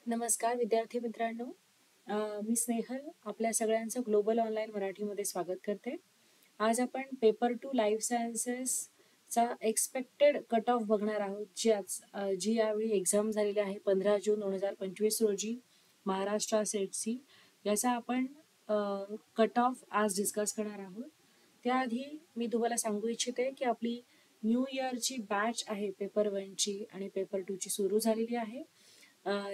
नमस्कार विद्यार्थी मित्रांनो. मी स्नेहल आपल्या सगळ्यांचं ग्लोबल ऑनलाईन मराठीमध्ये स्वागत करते. आज आपण पेपर 2 लाईफ सायन्सेसचा एक्सपेक्टेड कट ऑफ बघणार आहोत, जी यावेळी एक्झाम झालेली आहे 15 जून 2025 रोजी महाराष्ट्र सेटची. याचा आपण कट ऑफ आज डिस्कस करणार आहोत. त्याआधी मी तुम्हाला सांगू इच्छिते की आपली न्यू इयरची बॅच आहे पेपर 1ची आणि पेपर 2ची सुरू झालेली आहे.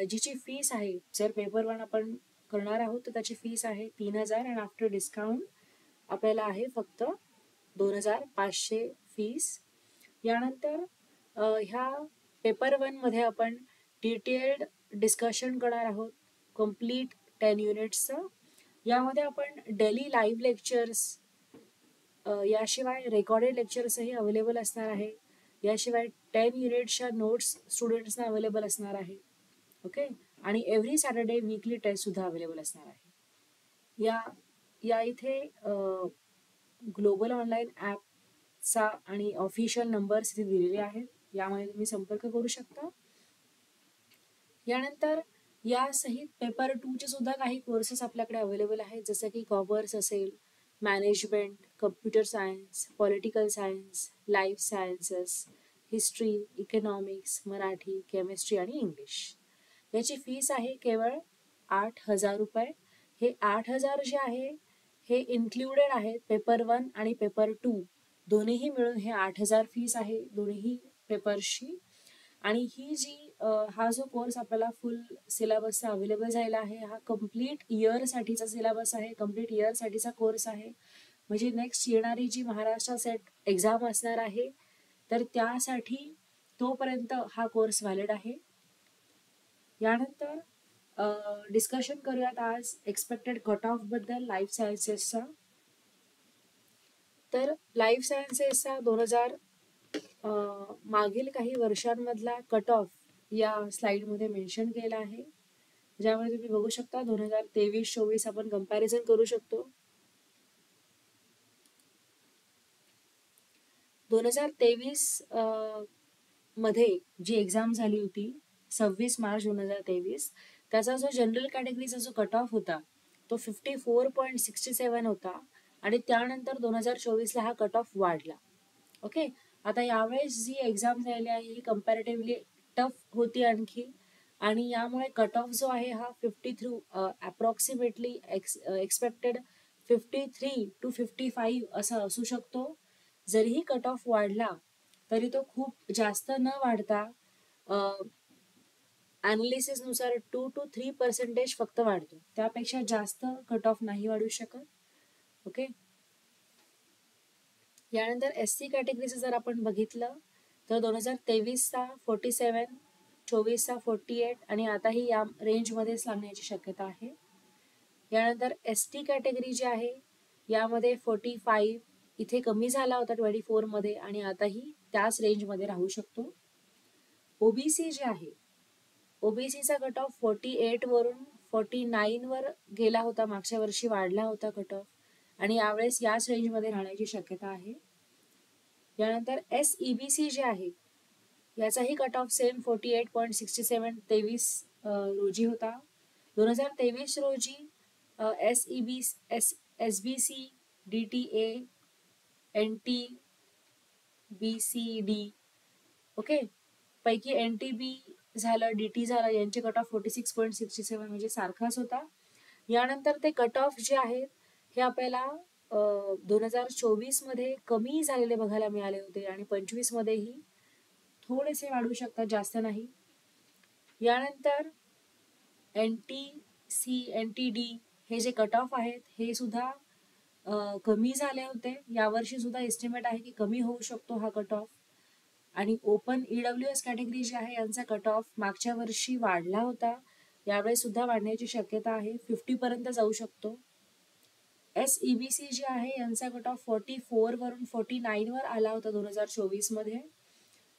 जिची फीस आहे, जर पेपर 1 आपण करणार आहोत तर त्याची फीस आहे 3000 आणि आफ्टर डिस्काउंट आपल्याला आहे फक्त 2500 फीस. यानंतर ह्या पेपर 1 मध्ये आपण डिटेल्ड डिस्कशन करणार आहोत कम्प्लीट 10 युनिट्सचं. यामध्ये आपण डेली लाईव्ह लेक्चर्स, याशिवाय रेकॉर्डेड लेक्चर्सही अवेलेबल असणार आहे. याशिवाय 10 युनिट्सच्या नोट्स स्टुडंट्सना अवेलेबल असणार आहे. ओके, आणि एव्हरी सॅटर्डे वीकली टेस्ट सुद्धा अवेलेबल असणार आहे. या इथे ग्लोबल ऑनलाईन ॲपचा आणि ऑफिशियल नंबर्स इथे दिलेले आहेत, यामध्ये तुम्ही संपर्क करू शकता. यानंतर यासहित पेपर 2चे सुद्धा काही कोर्सेस आपल्याकडे अवेलेबल आहेत, जसं की कॉमर्स असेल, management, computer science, political science, life sciences, history, economics, Marathi, chemistry आणि इंग्लिश. याची फीस आहे केवळ 8000 रुपये. हे 8000 जे आहे हे इन्क्लुडेड आहेत पेपर 1 आणि पेपर 2 दोन्हीही मिळून हे 8000 फीस आहे दोन्ही पेपर्सची. आणि हा जो कोर्स आपल्याला फुल सिलेबसचा अवेलेबल झालेला आहे, हा कम्प्लीट इयरसाठीचा सिलेबस आहे, कम्प्लीट इयरसाठीचा कोर्स आहे. म्हणजे नेक्स्ट येणारी जी महाराष्ट्र सेट एक्झाम असणार आहे तर त्यासाठी तोपर्यंत हा कोर्स व्हॅलिड आहे. यानंतर डिस्कशन करूयात आज एक्सपेक्टेड कट ऑफ बद्दल लाईफ सायन्सेसचा. तर लाईफ सायन्सेसचा 2000 मागील काही वर्षांमधला कट ऑफ या स्लाइडमध्ये मेन्शन केला आहे, ज्यामध्ये तुम्ही बघू शकता 2023-24 आपण कंपॅरिझन करू शकतो. 2023 मध्ये जी एक्झाम झाली होती 26 मार्च 2023, त्याचा जो जनरल कॅटेगरीचा जो कट ऑफ होता तो 54.67 होता आणि त्यानंतर 2024ला हा कट ऑफ वाढला. ओके, आता यावेळेस जी एक्झाम झालेली आहे ही कम्पॅरेटिव्हली टफ होती आणखी, आणि यामुळे कट ऑफ जो आहे हा 53 अप्रॉक्सिमेटली एक्सपेक्टेड 53 to 55 असा असू शकतो. जरीही कट ऑफ वाढला तरी तो खूप जास्त न वाढता नुसार 2 to 3% फक्त वाढतो, त्यापेक्षा जास्त कट ऑफ नाही वाढू शकत. ओके, यानंतर SC कॅटेगरीचं जर आपण बघितलं तर 2023चा 47, 24चा 48 आणि आताही या रेंजमध्येच लागण्याची शक्यता आहे. यानंतर ST कॅटेगरी जी आहे यामध्ये 45 इथे कमी झाला होता 24 मध्ये आणि आताही त्याच रेंजमध्ये राहू शकतो. ओबीसी जे आहे, ओबीसीचा कट ऑफ 48 वरून 49 वर गेला होता, मागच्या वर्षी वाढला होता कट ऑफ आणि यावेळेस याच रेंजमध्ये राहण्याची शक्यता आहे. यानंतर SEBC जे आहे याचाही कट ऑफ सेम 48.67 23 रोजी होता. 2023 रोजी SBC, DTA, NTBCD ओके पैकी NTB झालं, DT झालं, यांचे कट ऑफ 46.67 म्हणजे सारखाच होता. यानंतर ते कट ऑफ जे आहेत हे आपल्याला 2024 मध्ये कमी झालेले बघायला मिळाले होते आणि 25 मध्येही थोडेसे वाढू शकतात, जास्त नाही. यानंतर NTC, NTD हे जे कट ऑफ आहेत हे सुद्धा कमी झाले होते. यावर्षी सुद्धा एस्टिमेट आहे की कमी होऊ शकतो हा कट ऑफ. आणि ओपन EWS कॅटेगरी जी आहे यांचा कट ऑफ मागच्या वर्षी वाढला होता, यावेळेस सुद्धा वाढण्याची शक्यता आहे, 50 पर्यंत जाऊ शकतो. SEBC जे आहे यांचा कट ऑफ 44 वरून 49 वर आला होता 2024 मध्ये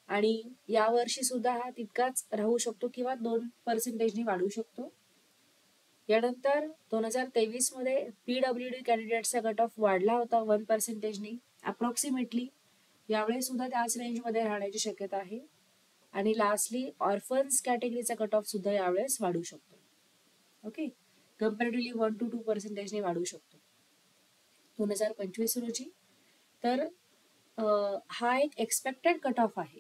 आणि यावर्षी सुद्धा हा तितकाच राहू शकतो किंवा 2% वाढू शकतो. यानंतर 2023 मध्ये PWD कॅन्डिडेटचा कट ऑफ वाढला होता 1% अप्रॉक्सिमेटली, यावेळेस सुद्धा त्याच रेंजमध्ये राहण्याची शक्यता आहे. आणि लास्टली ऑर्फन्स कॅटेगरीचा कट ऑफ सुद्धा यावेळेस वाढू शकतो. ओके, कम्पॅरेटिव्हली 1 to 2% वाढू शकतो 2025 रोजी. तर हा एक एक्सपेक्टेड कट ऑफ आहे.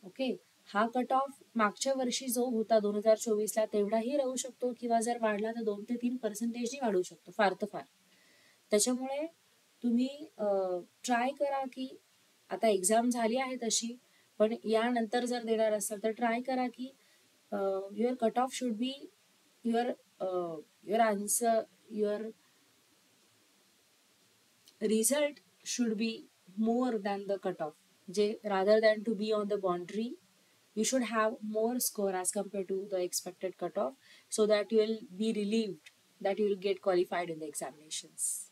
ओके, हा कट ऑफ मागच्या वर्षी जो होता 2024ला तेवढाही राहू शकतो किंवा जर वाढला तर 2 ते 3% वाढू शकतो फार तर फार. त्याच्यामुळे तुम्ही ट्राय करा की आता एक्झाम झाली आहे तशी, पण यानंतर जर देणार असाल तर ट्राय करा की your cut off should be your answer, your result should be more than the cutoff. Rather than to be on the boundary, you should have more score as compared to the expected cutoff, so that you will be relieved that you will get qualified in the examinations.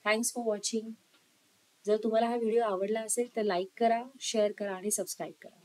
Thanks for watching. जर तुम्हाला हा video आवडला असेल तर like करा, share करा आणि subscribe करा.